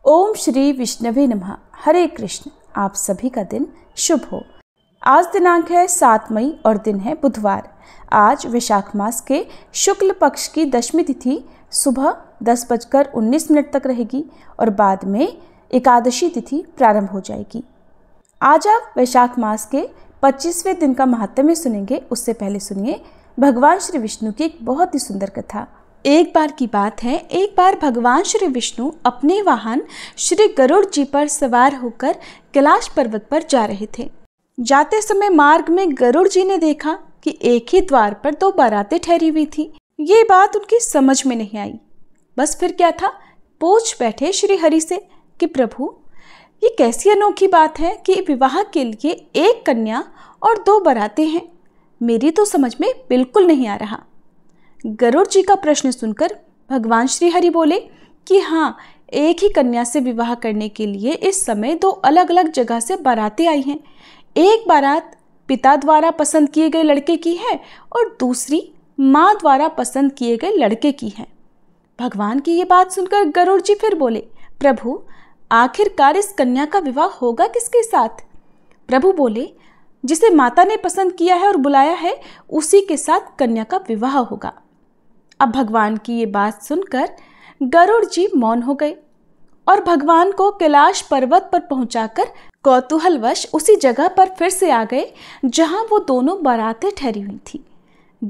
ओम श्री विष्णवे नमः। हरे कृष्ण। आप सभी का दिन शुभ हो। आज दिनांक है 7 मई और दिन है बुधवार। आज वैशाख मास के शुक्ल पक्ष की दशमी तिथि सुबह 10:19 तक रहेगी और बाद में एकादशी तिथि प्रारंभ हो जाएगी। आज आप वैशाख मास के 25वें दिन का महात्म्य सुनेंगे। उससे पहले सुनिए भगवान श्री विष्णु की एक बहुत ही सुंदर कथा। एक बार की बात है, एक बार भगवान श्री विष्णु अपने वाहन श्री गरुड़ जी पर सवार होकर कैलाश पर्वत पर जा रहे थे। जाते समय मार्ग में गरुड़ जी ने देखा कि एक ही द्वार पर 2 बारातें ठहरी हुई थी। ये बात उनकी समझ में नहीं आई। बस फिर क्या था, पूछ बैठे श्री हरि से कि प्रभु, ये कैसी अनोखी बात है कि विवाह के लिए एक कन्या और 2 बारातें हैं। मेरी तो समझ में बिल्कुल नहीं आ रहा। गरुड़ जी का प्रश्न सुनकर भगवान श्री हरि बोले कि हाँ, एक ही कन्या से विवाह करने के लिए इस समय 2 अलग अलग जगह से बारातें आई हैं। एक बारात पिता द्वारा पसंद किए गए लड़के की है और दूसरी माँ द्वारा पसंद किए गए लड़के की है। भगवान की ये बात सुनकर गरुड़ जी फिर बोले, प्रभु, आखिरकार इस कन्या का विवाह होगा किसके साथ? प्रभु बोले, जिसे माता ने पसंद किया है और बुलाया है उसी के साथ कन्या का विवाह होगा। अब भगवान की ये बात सुनकर गरुड़ जी मौन हो गए और भगवान को कैलाश पर्वत पर पहुंचाकर कौतूहलवश उसी जगह पर फिर से आ गए जहां वो दोनों बारातें ठहरी हुई थी।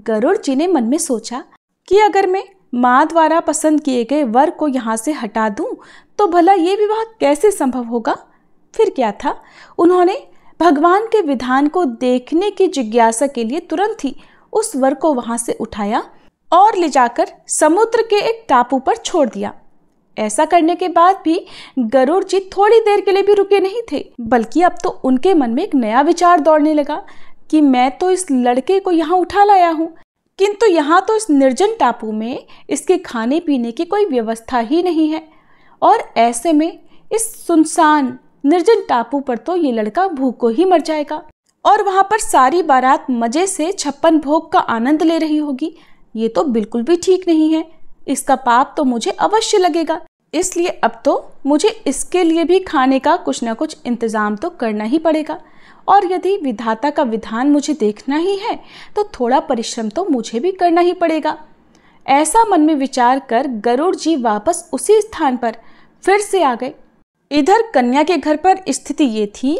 गरुड़ जी ने मन में सोचा कि अगर मैं माँ द्वारा पसंद किए गए वर को यहाँ से हटा दूं तो भला ये विवाह कैसे संभव होगा। फिर क्या था, उन्होंने भगवान के विधान को देखने की जिज्ञासा के लिए तुरंत ही उस वर को वहां से उठाया और ले जाकर समुद्र के एक टापू पर छोड़ दिया। ऐसा करने के बाद भी गरुड़ जी थोड़ी देर के लिए भी रुके नहीं थे, बल्कि अब तो उनके मन में एक नया विचार दौड़ने लगा कि मैं तो इस लड़के को यहाँ उठा लाया हूँ, किंतु यहाँ तो इस निर्जन टापू में इसके खाने पीने की कोई व्यवस्था ही नहीं है और ऐसे में इस सुनसान निर्जन टापू पर तो ये लड़का भूखों ही मर जाएगा और वहां पर सारी बारात मजे से 56 भोग का आनंद ले रही होगी। ये तो बिल्कुल भी ठीक नहीं है। इसका पाप तो मुझे अवश्य लगेगा। इसलिए अब तो मुझे इसके लिए भी खाने का कुछ ना कुछ इंतजाम तो करना ही पड़ेगा और यदि विधाता का विधान मुझे देखना ही है तो थोड़ा परिश्रम तो मुझे भी करना ही पड़ेगा। ऐसा मन में विचार कर गरुड़ जी वापस उसी स्थान पर फिर से आ गए। इधर कन्या के घर पर स्थिति ये थी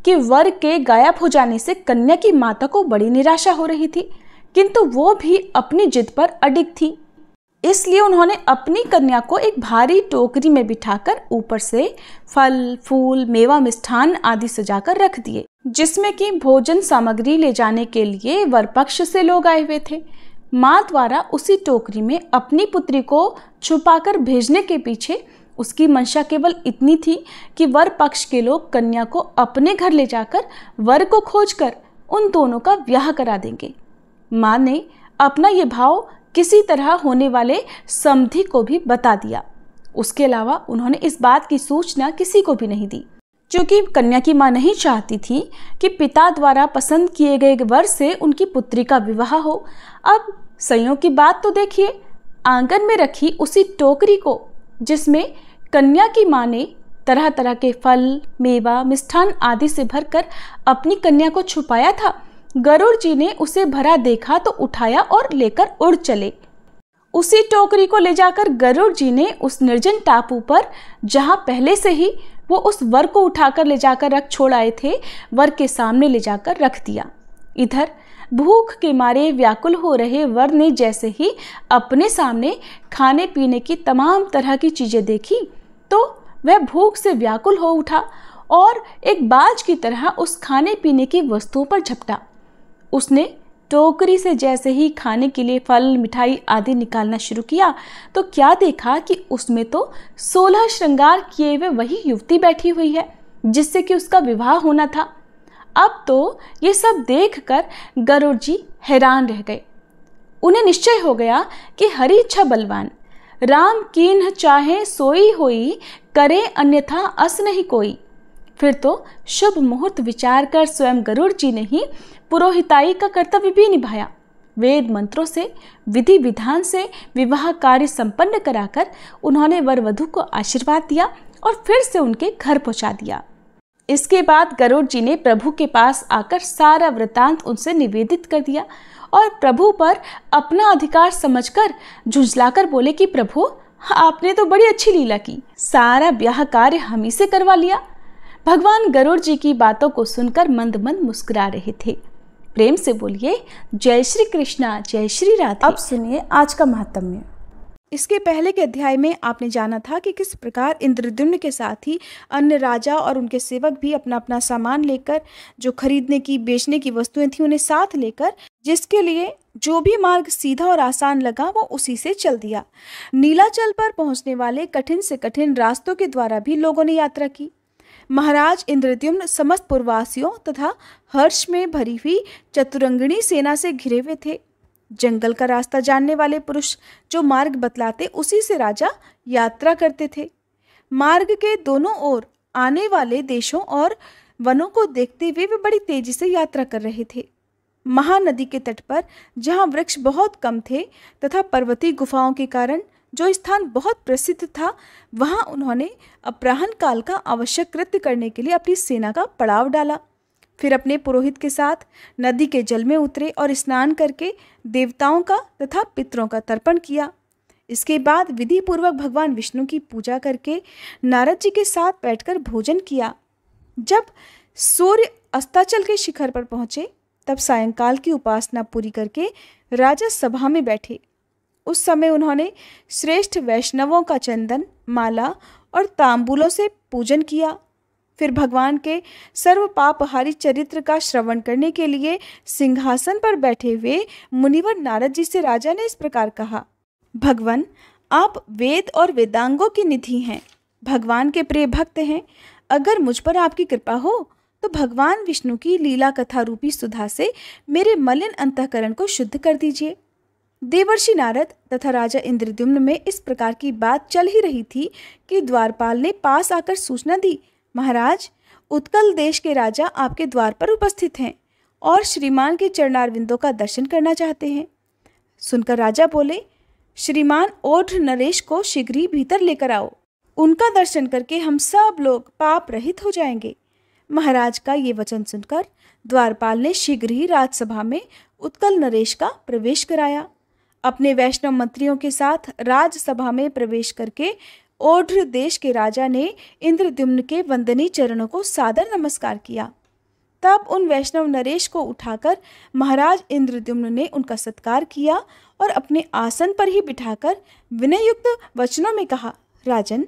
कि वर के गायब हो जाने से कन्या की माता को बड़ी निराशा हो रही थी, किंतु वो भी अपनी जिद पर अडिग थी। इसलिए उन्होंने अपनी कन्या को एक भारी टोकरी में बिठाकर ऊपर से फल फूल मेवा मिष्ठान आदि सजाकर रख दिए, जिसमें कि भोजन सामग्री ले जाने के लिए वर पक्ष से लोग आए हुए थे। माँ द्वारा उसी टोकरी में अपनी पुत्री को छुपाकर भेजने के पीछे उसकी मंशा केवल इतनी थी कि वर पक्ष के लोग कन्या को अपने घर ले जाकर वर को खोजकर उन दोनों का ब्याह करा देंगे। माँ ने अपना ये भाव किसी तरह होने वाले समधी को भी बता दिया। उसके अलावा उन्होंने इस बात की सूचना किसी को भी नहीं दी, क्योंकि कन्या की माँ नहीं चाहती थी कि पिता द्वारा पसंद किए गए वर से उनकी पुत्री का विवाह हो। अब संयोग की बात तो देखिए, आंगन में रखी उसी टोकरी को जिसमें कन्या की माँ ने तरह तरह के फल मेवा मिष्ठान आदि से भरकर अपनी कन्या को छुपाया था, गरुड़ जी ने उसे भरा देखा तो उठाया और लेकर उड़ चले। उसी टोकरी को ले जाकर गरुड़ जी ने उस निर्जन टापू पर, जहां पहले से ही वो उस वर को उठाकर ले जाकर रख छोड़ आए थे, वर के सामने ले जाकर रख दिया। इधर भूख के मारे व्याकुल हो रहे वर ने जैसे ही अपने सामने खाने पीने की तमाम तरह की चीजें देखी तो वह भूख से व्याकुल हो उठा और एक बाज की तरह उस खाने पीने की वस्तुओं पर झपटा। उसने टोकरी से जैसे ही खाने के लिए फल मिठाई आदि निकालना शुरू किया तो क्या देखा कि उसमें तो 16 श्रृंगार किए हुए वही युवती बैठी हुई है जिससे कि उसका विवाह होना था। अब तो ये सब देखकर गरुड़ जी हैरान रह गए। उन्हें निश्चय हो गया कि हरि इच्छा बलवान, राम कीन्ह चाहे सोई होई, करे अन्यथा अस नहीं कोई। फिर तो शुभ मुहूर्त विचार कर स्वयं गरुड़ जी ने ही पुरोहिताई का कर्तव्य भी निभाया। वेद मंत्रों से विधि विधान से विवाह कार्य संपन्न कराकर उन्होंने वर वधू को आशीर्वाद दिया और फिर से उनके घर पहुंचा दिया। इसके बाद गरुड़ जी ने प्रभु के पास आकर सारा वृतांत उनसे निवेदित कर दिया और प्रभु पर अपना अधिकार समझकर झुंझलाकर बोले कि प्रभु, आपने तो बड़ी अच्छी लीला की, सारा ब्याह कार्य हम ही से करवा लिया। भगवान गरुड़ जी की बातों को सुनकर मंद मंद मुस्कुरा रहे थे। प्रेम से बोलिए जय श्री कृष्णा, जय श्री राधे। अब सुनिए आज का महात्म्य। इसके पहले के अध्याय में आपने जाना था कि किस प्रकार इंद्रद्युम्न के साथ ही अन्य राजा और उनके सेवक भी अपना अपना सामान लेकर, जो खरीदने की बेचने की वस्तुएं थी उन्हें साथ लेकर, जिसके लिए जो भी मार्ग सीधा और आसान लगा वो उसी से चल दिया। नीलाचल पर पहुंचने वाले कठिन से कठिन रास्तों के द्वारा भी लोगों ने यात्रा की। महाराज इंद्रद्युम्न समस्त पुरवासियों तथा हर्ष में भरी हुई चतुरंगिणी सेना से घिरे हुए थे। जंगल का रास्ता जानने वाले पुरुष जो मार्ग बतलाते उसी से राजा यात्रा करते थे। मार्ग के दोनों ओर आने वाले देशों और वनों को देखते हुए वे बड़ी तेजी से यात्रा कर रहे थे। महानदी के तट पर जहाँ वृक्ष बहुत कम थे तथा पर्वतीय गुफाओं के कारण जो स्थान बहुत प्रसिद्ध था, वहाँ उन्होंने अपराह्न काल का आवश्यक कृत्य करने के लिए अपनी सेना का पड़ाव डाला। फिर अपने पुरोहित के साथ नदी के जल में उतरे और स्नान करके देवताओं का तथा पितरों का तर्पण किया। इसके बाद विधि पूर्वक भगवान विष्णु की पूजा करके नारद जी के साथ बैठकर भोजन किया। जब सूर्य अस्ताचल के शिखर पर पहुंचे तब सायंकाल की उपासना पूरी करके राजा सभा में बैठे। उस समय उन्होंने श्रेष्ठ वैष्णवों का चंदन, माला और तांबूलों से पूजन किया। फिर भगवान के सर्व पापहारी चरित्र का श्रवण करने के लिए सिंहासन पर बैठे हुए मुनिवर नारद जी से राजा ने इस प्रकार कहा, भगवान, आप वेद और वेदांगों की निधि हैं, भगवान के प्रिय भक्त हैं। अगर मुझ पर आपकी कृपा हो तो भगवान विष्णु की लीला कथा रूपी सुधा से मेरे मलिन अंतःकरण को शुद्ध कर दीजिए। देवर्षि नारद तथा राजा इंद्रद्युम्न में इस प्रकार की बात चल ही रही थी कि द्वारपाल ने पास आकर सूचना दी, महाराज, उत्कल देश के राजा आपके द्वार पर उपस्थित हैं और श्रीमान के चरणारविंदों का दर्शन करना चाहते हैं। सुनकर राजा बोले, श्रीमान ओढ़ नरेश को शीघ्र ही भीतर लेकर आओ, उनका दर्शन करके हम सब लोग पाप रहित हो जाएंगे। महाराज का ये वचन सुनकर द्वारपाल ने शीघ्र ही राजसभा में उत्कल नरेश का प्रवेश कराया। अपने वैष्णव मंत्रियों के साथ राजसभा में प्रवेश करके ओढ़ देश के राजा ने इंद्रद्युम्न के वंदनीय चरणों को सादर नमस्कार किया। तब उन वैष्णव नरेश को उठाकर महाराज इंद्रद्युम्न ने उनका सत्कार किया और अपने आसन पर ही बिठाकर विनययुक्त वचनों में कहा, राजन,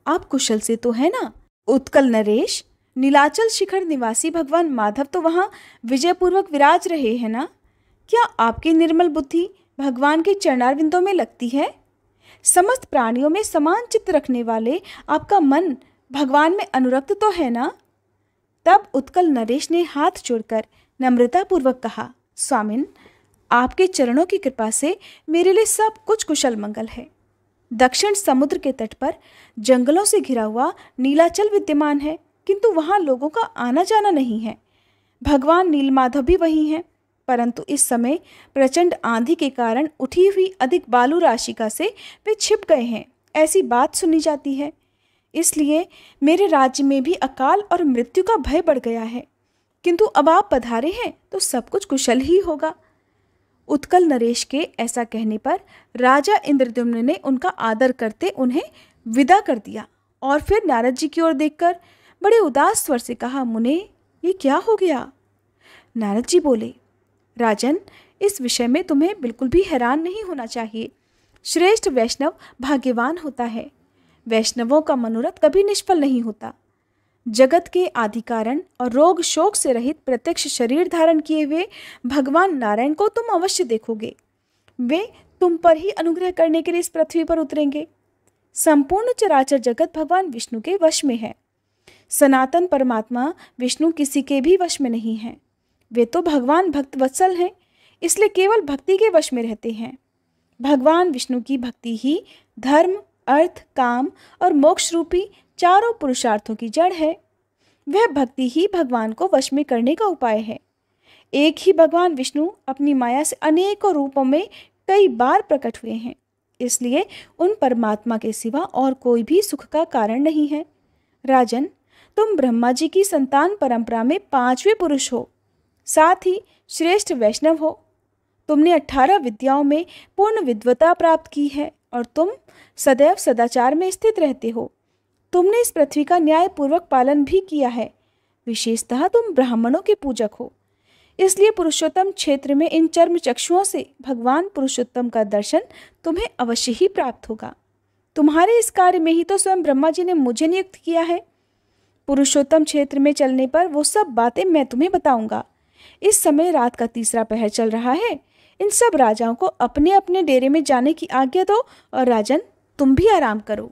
आप कुशल से तो है ना? उत्कल नरेश, नीलाचल शिखर निवासी भगवान माधव तो वहाँ विजयपूर्वक विराज रहे हैं ना? क्या आपकी निर्मल बुद्धि भगवान के चरणारविंदों में लगती है? समस्त प्राणियों में समान चित्त रखने वाले आपका मन भगवान में अनुरक्त तो है ना? तब उत्कल नरेश ने हाथ जोड़कर नम्रतापूर्वक कहा, स्वामिन, आपके चरणों की कृपा से मेरे लिए सब कुछ कुशल मंगल है। दक्षिण समुद्र के तट पर जंगलों से घिरा हुआ नीलाचल विद्यमान है, किंतु वहाँ लोगों का आना जाना नहीं है। भगवान नीलमाधव भी वही हैं, परंतु इस समय प्रचंड आंधी के कारण उठी हुई अधिक बालू राशिका से वे छिप गए हैं, ऐसी बात सुनी जाती है। इसलिए मेरे राज्य में भी अकाल और मृत्यु का भय बढ़ गया है, किंतु अब आप पधारे हैं तो सब कुछ कुशल ही होगा। उत्कल नरेश के ऐसा कहने पर राजा इंद्रद्युम्न ने उनका आदर करते उन्हें विदा कर दिया और फिर नारद जी की ओर देखकर बड़े उदास स्वर से कहा, मुने, ये क्या हो गया? नारद जी बोले, राजन, इस विषय में तुम्हें बिल्कुल भी हैरान नहीं होना चाहिए। श्रेष्ठ वैष्णव भाग्यवान होता है। वैष्णवों का मनोरथ कभी निष्फल नहीं होता। जगत के आदि कारण और रोग शोक से रहित प्रत्यक्ष शरीर धारण किए हुए भगवान नारायण को तुम अवश्य देखोगे। वे तुम पर ही अनुग्रह करने के लिए इस पृथ्वी पर उतरेंगे। संपूर्ण चराचर जगत भगवान विष्णु के वश में है। सनातन परमात्मा विष्णु किसी के भी वश में नहीं है। वे तो भगवान भक्त वत्सल हैं, इसलिए केवल भक्ति के वश में रहते हैं। भगवान विष्णु की भक्ति ही धर्म, अर्थ, काम और मोक्ष रूपी चारों पुरुषार्थों की जड़ है। वह भक्ति ही भगवान को वश में करने का उपाय है। एक ही भगवान विष्णु अपनी माया से अनेकों रूपों में कई बार प्रकट हुए हैं, इसलिए उन परमात्मा के सिवा और कोई भी सुख का कारण नहीं है। राजन, तुम ब्रह्मा जी की संतान परंपरा में 5वें पुरुष हो, साथ ही श्रेष्ठ वैष्णव हो। तुमने 18 विद्याओं में पूर्ण विद्वता प्राप्त की है और तुम सदैव सदाचार में स्थित रहते हो। तुमने इस पृथ्वी का न्याय पूर्वक पालन भी किया है। विशेषतः तुम ब्राह्मणों के पूजक हो, इसलिए पुरुषोत्तम क्षेत्र में इन चर्म चक्षुओं से भगवान पुरुषोत्तम का दर्शन तुम्हें अवश्य ही प्राप्त होगा। तुम्हारे इस कार्य में ही तो स्वयं ब्रह्मा जी ने मुझे नियुक्त किया है। पुरुषोत्तम क्षेत्र में चलने पर वो सब बातें मैं तुम्हें बताऊंगा। इस समय रात का 3रा पहर चल रहा है। इन सब राजाओं को अपने अपने डेरे में जाने की आज्ञा दो और राजन, तुम भी आराम करो।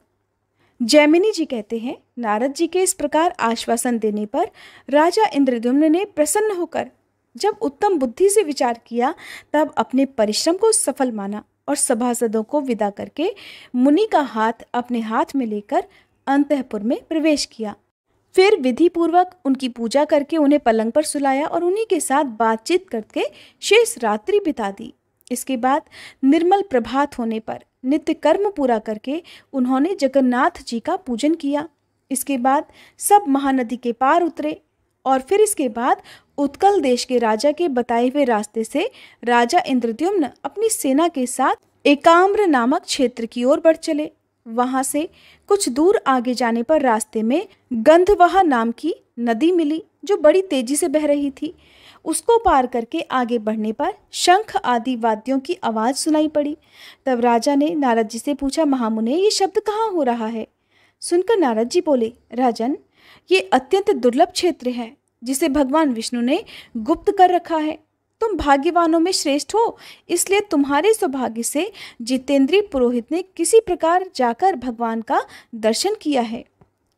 जैमिनी जी कहते हैं, नारद जी के इस प्रकार आश्वासन देने पर राजा इंद्रद्युम्न ने प्रसन्न होकर जब उत्तम बुद्धि से विचार किया तब अपने परिश्रम को सफल माना और सभासदों को विदा करके मुनि का हाथ अपने हाथ में लेकर अंतःपुर में प्रवेश किया। फिर विधि पूर्वक उनकी पूजा करके उन्हें पलंग पर सुलाया और उन्हीं के साथ बातचीत करके शेष रात्रि बिता दी। इसके बाद निर्मल प्रभात होने पर नित्य कर्म पूरा करके उन्होंने जगन्नाथ जी का पूजन किया। इसके बाद सब महानदी के पार उतरे और फिर इसके बाद उत्कल देश के राजा के बताए हुए रास्ते से राजा इंद्रद्युम्न अपनी सेना के साथ एकाम्र नामक क्षेत्र की ओर बढ़ चले। वहां से कुछ दूर आगे जाने पर रास्ते में गंधवहा नाम की नदी मिली जो बड़ी तेजी से बह रही थी। उसको पार करके आगे बढ़ने पर शंख आदि वाद्यों की आवाज सुनाई पड़ी। तब राजा ने नारद जी से पूछा, महामुने, ये शब्द कहाँ हो रहा है? सुनकर नारद जी बोले, राजन, ये अत्यंत दुर्लभ क्षेत्र है जिसे भगवान विष्णु ने गुप्त कर रखा है। तुम भाग्यवानों में श्रेष्ठ हो, इसलिए तुम्हारे सौभाग्य से जितेंद्रीय पुरोहित ने किसी प्रकार जाकर भगवान का दर्शन किया है।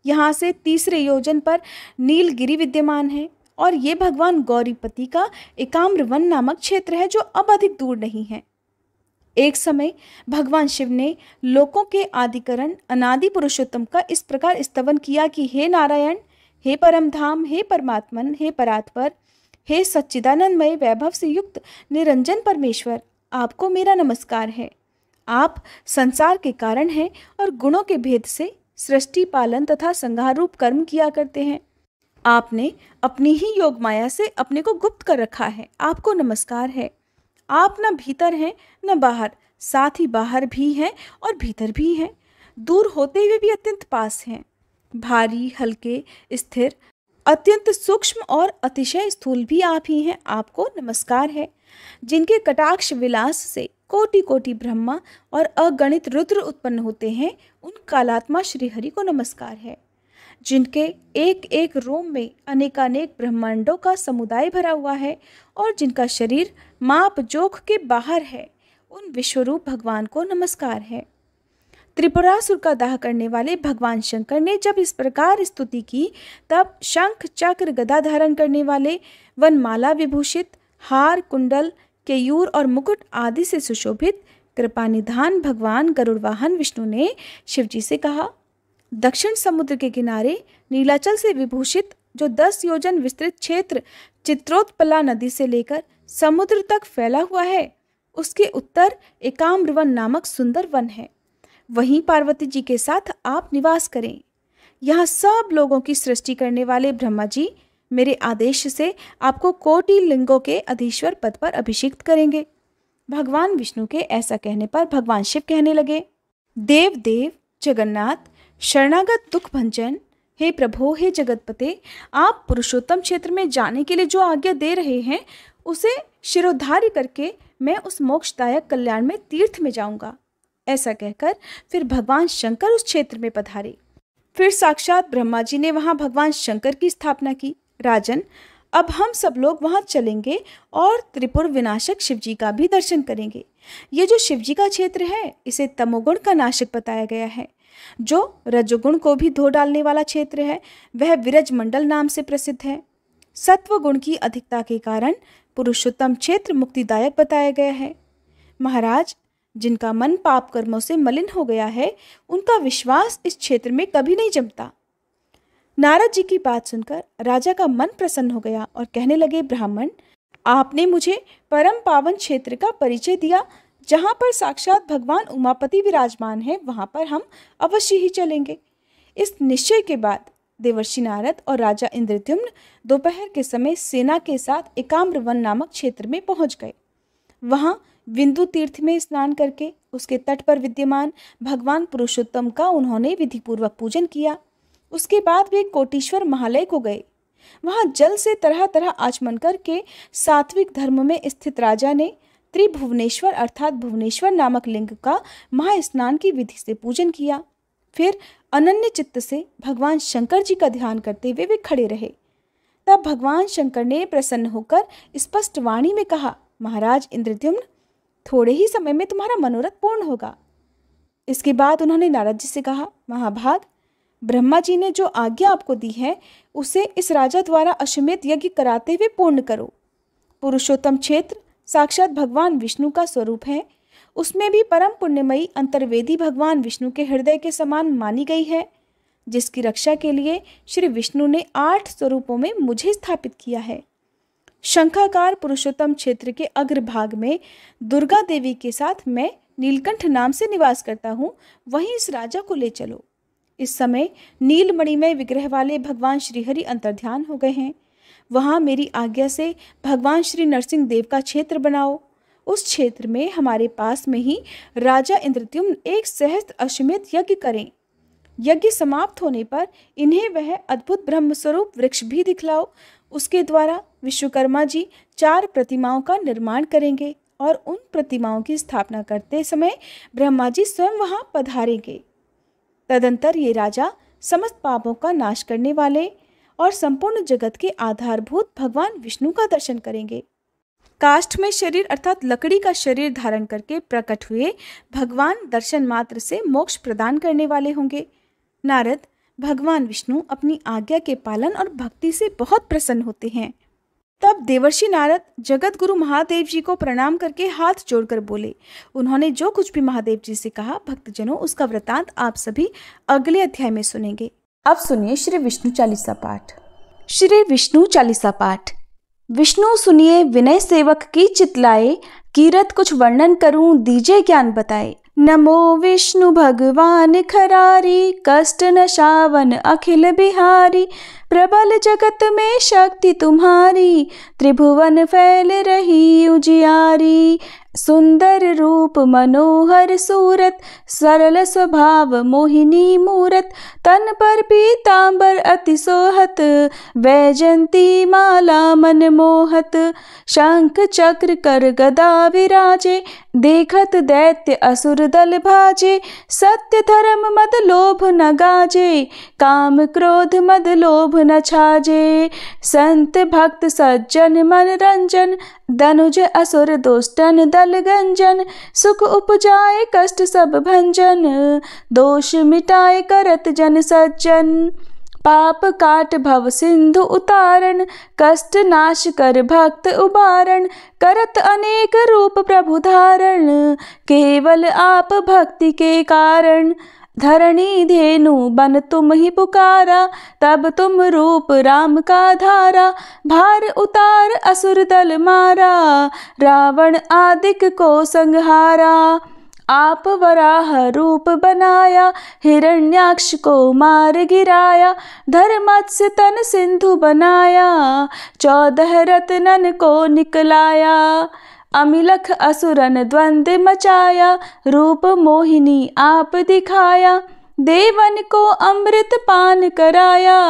यहाँ से 3 योजन पर नीलगिरी विद्यमान है और ये भगवान गौरीपति का एकाम्र वन नामक क्षेत्र है जो अब अधिक दूर नहीं है। एक समय भगवान शिव ने लोकों के आदिकरण अनादि पुरुषोत्तम का इस प्रकार स्तवन किया कि हे नारायण, हे परम धाम, हे परमात्मन, हे परात्पर, हे सच्चिदानंदमय वैभव से युक्त निरंजन परमेश्वर, आपको मेरा नमस्कार है। आप संसार के कारण हैं और गुणों के भेद से सृष्टि, पालन तथा संहार रूप कर्म किया करते हैं। आपने अपनी ही योग माया से अपने को गुप्त कर रखा है। आपको नमस्कार है। आप न भीतर हैं न बाहर, साथ ही बाहर भी हैं और भीतर भी हैं, दूर होते हुए भी अत्यंत पास हैं। भारी, हल्के, स्थिर, अत्यंत सूक्ष्म और अतिशय स्थूल भी आप ही हैं। आपको नमस्कार है। जिनके कटाक्ष विलास से कोटि कोटि ब्रह्मा और अगणित रुद्र उत्पन्न होते हैं, उन कालात्मा श्री हरि को नमस्कार है। जिनके एक एक रोम में अनेकानेक ब्रह्मांडों का समुदाय भरा हुआ है और जिनका शरीर माप जोख के बाहर है, उन विश्वरूप भगवान को नमस्कार है। त्रिपुरासुर का दाह करने वाले भगवान शंकर ने जब इस प्रकार स्तुति की, तब शंख चक्र गदा धारण करने वाले, वनमाला विभूषित, हार, कुंडल, केयूर और मुकुट आदि से सुशोभित कृपानिधान भगवान गरुड़वाहन विष्णु ने शिवजी से कहा, दक्षिण समुद्र के किनारे नीलाचल से विभूषित जो 10 योजन विस्तृत क्षेत्र चित्रोत्पला नदी से लेकर समुद्र तक फैला हुआ है, उसके उत्तर एकाम्रवन नामक सुंदर वन है। वहीं पार्वती जी के साथ आप निवास करें। यहाँ सब लोगों की सृष्टि करने वाले ब्रह्मा जी मेरे आदेश से आपको कोटि लिंगों के अधीश्वर पद पर अभिषिक्त करेंगे। भगवान विष्णु के ऐसा कहने पर भगवान शिव कहने लगे, देव देव जगन्नाथ, शरणागत दुख भंजन, हे प्रभो, हे जगतपते, आप पुरुषोत्तम क्षेत्र में जाने के लिए जो आज्ञा दे रहे हैं, उसे शिरोधार्य करके मैं उस मोक्षदायक कल्याण में तीर्थ में जाऊंगा। ऐसा कहकर फिर भगवान शंकर उस क्षेत्र में पधारे। फिर साक्षात ब्रह्मा जी ने वहां भगवान शंकर की स्थापना की। राजन, अब हम सब लोग वहां चलेंगे और त्रिपुर विनाशक शिवजी का भी दर्शन करेंगे। ये जो शिवजी का क्षेत्र है, इसे तमोगुण का नाशक बताया गया है। जो रजोगुण को भी धो डालने वाला क्षेत्र है, वह विरज मंडल नाम से प्रसिद्ध है। सत्व गुण की अधिकता के कारण पुरुषोत्तम क्षेत्र मुक्तिदायक बताया गया है। महाराज, जिनका मन पाप कर्मों से मलिन हो गया है, उनका विश्वास इस क्षेत्र में कभी नहीं जमता। नारद जी की बात सुनकर राजा का मन प्रसन्न हो गया और कहने लगे, ब्राह्मण, आपने मुझे परम पावन क्षेत्र का परिचय दिया, जहाँ पर साक्षात भगवान उमापति विराजमान है, वहाँ पर हम अवश्य ही चलेंगे। इस निश्चय के बाद देवर्षि नारद और राजा इंद्रद्युम्न दोपहर के समय सेना के साथ एकाम्र वन नामक क्षेत्र में पहुंच गए। वहां विंदु तीर्थ में स्नान करके उसके तट पर विद्यमान भगवान पुरुषोत्तम का उन्होंने विधिपूर्वक पूजन किया। उसके बाद वे कोटीश्वर महालय को गए। वहां जल से तरह तरह आचमन करके सात्विक धर्म में स्थित राजा ने त्रिभुवनेश्वर अर्थात भुवनेश्वर नामक लिंग का महास्नान की विधि से पूजन किया। फिर अनन्य चित्त से भगवान शंकर जी का ध्यान करते हुए वे खड़े रहे। तब भगवान शंकर ने प्रसन्न होकर स्पष्ट वाणी में कहा, महाराज इंद्रद्युम्न, थोड़े ही समय में तुम्हारा मनोरथ पूर्ण होगा। इसके बाद उन्होंने नारद जी से कहा, महाभाग, ब्रह्मा जी ने जो आज्ञा आपको दी है उसे इस राजा द्वारा अश्वमेध यज्ञ कराते हुए पूर्ण करो। पुरुषोत्तम क्षेत्र साक्षात भगवान विष्णु का स्वरूप है। उसमें भी परम पुण्यमयी अंतर्वेदी भगवान विष्णु के हृदय के समान मानी गई है, जिसकी रक्षा के लिए श्री विष्णु ने 8 स्वरूपों में मुझे स्थापित किया है। शंखाकार पुरुषोत्तम क्षेत्र के अग्रभाग में दुर्गा देवी के साथ मैं नीलकंठ नाम से निवास करता हूँ, वहीं इस राजा को ले चलो। इस समय नीलमणिमय विग्रह वाले भगवान श्रीहरि अंतर्ध्यान हो गए हैं। वहाँ मेरी आज्ञा से भगवान श्री नरसिंह देव का क्षेत्र बनाओ। उस क्षेत्र में हमारे पास में ही राजा इंद्रद्युम्न एक सहस्त्र अश्वमेध यज्ञ करें। यज्ञ समाप्त होने पर इन्हें वह अद्भुत ब्रह्म स्वरूप वृक्ष भी दिखलाओ। उसके द्वारा विश्वकर्मा जी 4 प्रतिमाओं का निर्माण करेंगे और उन प्रतिमाओं की स्थापना करते समय ब्रह्मा जी स्वयं वहां पधारेंगे। तदंतर ये राजा समस्त पापों का नाश करने वाले और संपूर्ण जगत के आधारभूत भगवान विष्णु का दर्शन करेंगे। काष्ठ में शरीर अर्थात लकड़ी का शरीर धारण करके प्रकट हुए भगवान दर्शन मात्र से मोक्ष प्रदान करने वाले होंगे। नारद, भगवान विष्णु अपनी आज्ञा के पालन और भक्ति से बहुत प्रसन्न होते हैं। तब देवर्षि नारद जगत गुरु महादेव जी को प्रणाम करके हाथ जोड़कर बोले। उन्होंने जो कुछ भी महादेव जी से कहा, भक्तजनों, उसका वृतांत आप सभी अगले अध्याय में सुनेंगे। अब सुनिए श्री विष्णु चालीसा पाठ। श्री विष्णु चालीसा पाठ। विष्णु सुनिए विनय सेवक की चितलाए, कीरत कुछ वर्णन करूं दीजिए ज्ञान बताए। नमो विष्णु भगवान खरारी, कष्ट नशावन अखिल बिहारी। प्रबल जगत में शक्ति तुम्हारी, त्रिभुवन फैल रही उजियारी। सुंदर रूप मनोहर सूरत, सरल स्वभाव मोहिनी मूरत। तन पर पीतांबर अति सोहत, वैजंती माला मन मोहत। शंख चक्र कर गदा विराजे, देखत दैत्य असुर दल भाजे। सत्य धर्म मद लोभ न गाजे, काम क्रोध मद लोभ न छाजे। संत भक्त सज्जन मन रंजन, धनुज असुर दुष्टन दल गंजन। सुख उपजाए कष्ट सब भंजन, दोष मिटाए करत जन सज्जन। पाप काट भव सिंधु उतारण, कष्ट नाश कर भक्त उबारण। करत अनेक रूप प्रभु धारण, केवल आप भक्ति के कारण। धरणी धेनु बन तुम ही पुकारा, तब तुम रूप राम का धारा। भार उतार असुर दल मारा, रावण आदिक को संहारा। आप वराह रूप बनाया, हिरण्याक्ष को मार गिराया। धर्मत्स्य तन सिंधु बनाया, 14 रत्नन को निकलाया। अमिलख असुरन द्वंद मचाया, रूप मोहिनी आप दिखाया। देवन को अमृत पान कराया,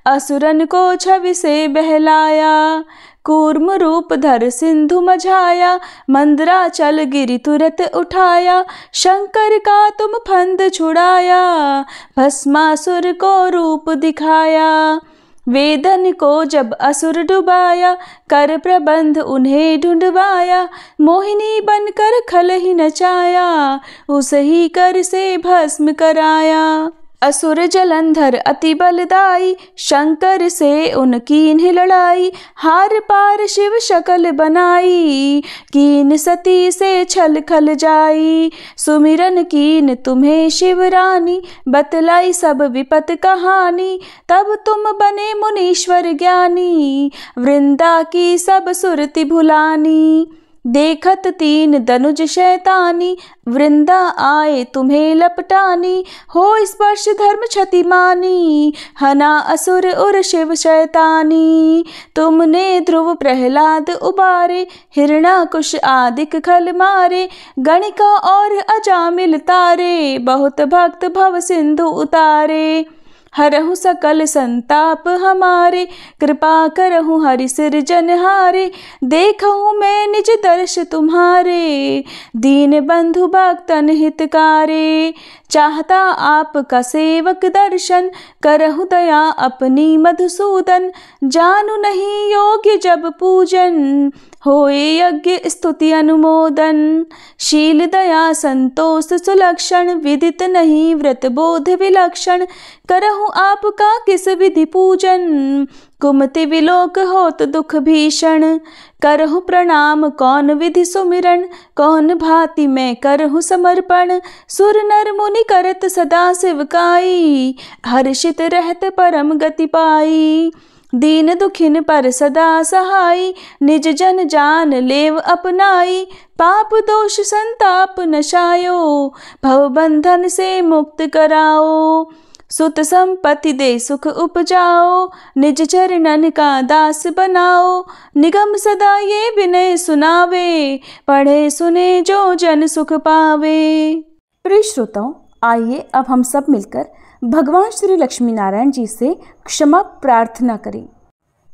असुरन को छवि से बहलाया। कूर्म रूप धर सिंधु मझाया, मंदराचल गिरि तुरत उठाया। शंकर का तुम फंद छुड़ाया, भस्मासुर को रूप दिखाया। वेदन को जब असुर डुबाया, कर प्रबंध उन्हें ढूंढवाया। मोहिनी बनकर खल ही नचाया, उस ही कर से भस्म कराया। असुर जलंधर अति बलदाई, शंकर से उनकीन लड़ाई। हार पार शिव शकल बनाई, कीन सती से छल खल जाई। सुमिरन कीन तुम्हें शिव रानी, बतलाई सब विपत कहानी। तब तुम बने मुनीश्वर ज्ञानी, वृंदा की सब सुरति भुलानी। देखत तीन दनुज शैतानी, वृंदा आए तुम्हें लपटानी। हो स्पर्श धर्म क्षति मानी, हना असुर उर शिव शैतानी। तुमने ध्रुव प्रहलाद उबारे, हिरणाकुश आदिक खल मारे। गणिका और अजामिल तारे, बहुत भक्त भव सिंधु उतारे। हरहु सकल संताप हमारे, कृपा करहु हरि सिरजनहारे। देखहु मैं निज दर्श तुम्हारे, दीन बंधु भक्तन हितकारे। चाहता आपका सेवक दर्शन, करहु दया अपनी मधुसूदन। जानू नहीं योग्य जब पूजन, होए यज्ञ स्तुति अनुमोदन। शील दया संतोष सुलक्षण, विदित नहीं व्रत बोध विलक्षण। करहु आपका किस विधि पूजन, कुमति विलोक होत दुख भीषण। करहु प्रणाम कौन विधि सुमिरन, कौन भांति मैं करहु समर्पण। सुर नर मुनि करत सदा सेवकाई, हर्षित रहत परम गति पाई। दीन दुखिन पर सदा सहाई, निज जन जान लेव अपनाई। पाप दोष संताप नशायो, भव बंधन से मुक्त कराओ। सुत संपत्ति दे सुख उपजाओ, निज चरणन का दास बनाओ। निगम सदा ये विनय सुनावे, पढ़े सुने जो जन सुख पावे। प्रिय श्रोताओ, आइए अब हम सब मिलकर भगवान श्री लक्ष्मी नारायण जी से क्षमा प्रार्थना करें।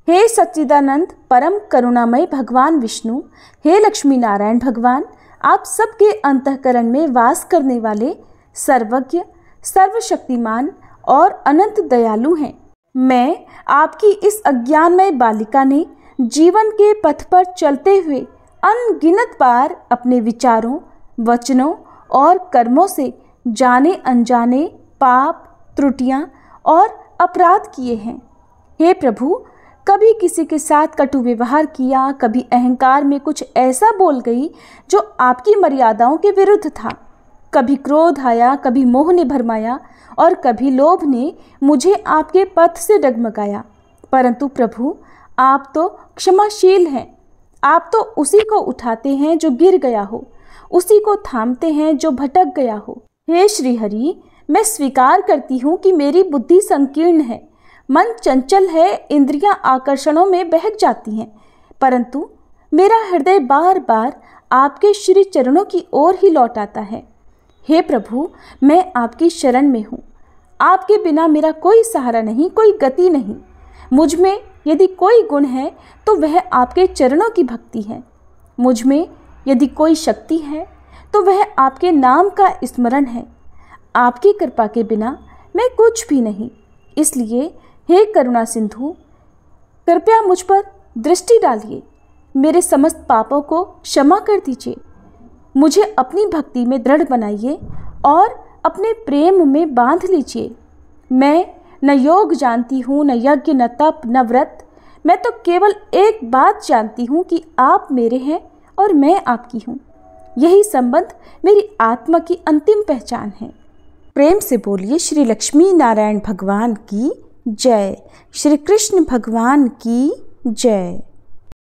हे सच्चिदानंद परम करुणामय भगवान विष्णु, हे लक्ष्मी नारायण भगवान, आप सबके अंतःकरण में वास करने वाले सर्वज्ञ, सर्वशक्तिमान और अनंत दयालु हैं। मैं आपकी इस अज्ञानमय बालिका ने जीवन के पथ पर चलते हुए अनगिनत बार अपने विचारों, वचनों और कर्मों से जाने अनजाने पाप, त्रुटियां और अपराध किए हैं। हे प्रभु, कभी किसी के साथ कटु व्यवहार किया, कभी अहंकार में कुछ ऐसा बोल गई जो आपकी मर्यादाओं के विरुद्ध था। कभी क्रोध आया, कभी मोह ने भरमाया और कभी लोभ ने मुझे आपके पथ से डगमगाया। परंतु प्रभु, आप तो क्षमाशील हैं। आप तो उसी को उठाते हैं जो गिर गया हो, उसी को थामते हैं जो भटक गया हो। हे श्री हरि, मैं स्वीकार करती हूँ कि मेरी बुद्धि संकीर्ण है, मन चंचल है, इंद्रियां आकर्षणों में बहक जाती हैं, परंतु मेरा हृदय बार बार आपके श्री चरणों की ओर ही लौट आता है। हे प्रभु, मैं आपकी शरण में हूँ। आपके बिना मेरा कोई सहारा नहीं, कोई गति नहीं। मुझ में यदि कोई गुण है तो वह आपके चरणों की भक्ति है। मुझ में यदि कोई शक्ति है तो वह आपके नाम का स्मरण है। आपकी कृपा के बिना मैं कुछ भी नहीं। इसलिए हे करुणा सिंधु, कृपया मुझ पर दृष्टि डालिए, मेरे समस्त पापों को क्षमा कर दीजिए। मुझे अपनी भक्ति में दृढ़ बनाइए और अपने प्रेम में बांध लीजिए। मैं न योग जानती हूँ, न यज्ञ, न तप, न व्रत। मैं तो केवल एक बात जानती हूँ कि आप मेरे हैं और मैं आपकी हूँ। यही संबंध मेरी आत्मा की अंतिम पहचान है। प्रेम से बोलिए श्री लक्ष्मी नारायण भगवान की जय, श्री कृष्ण भगवान की जय।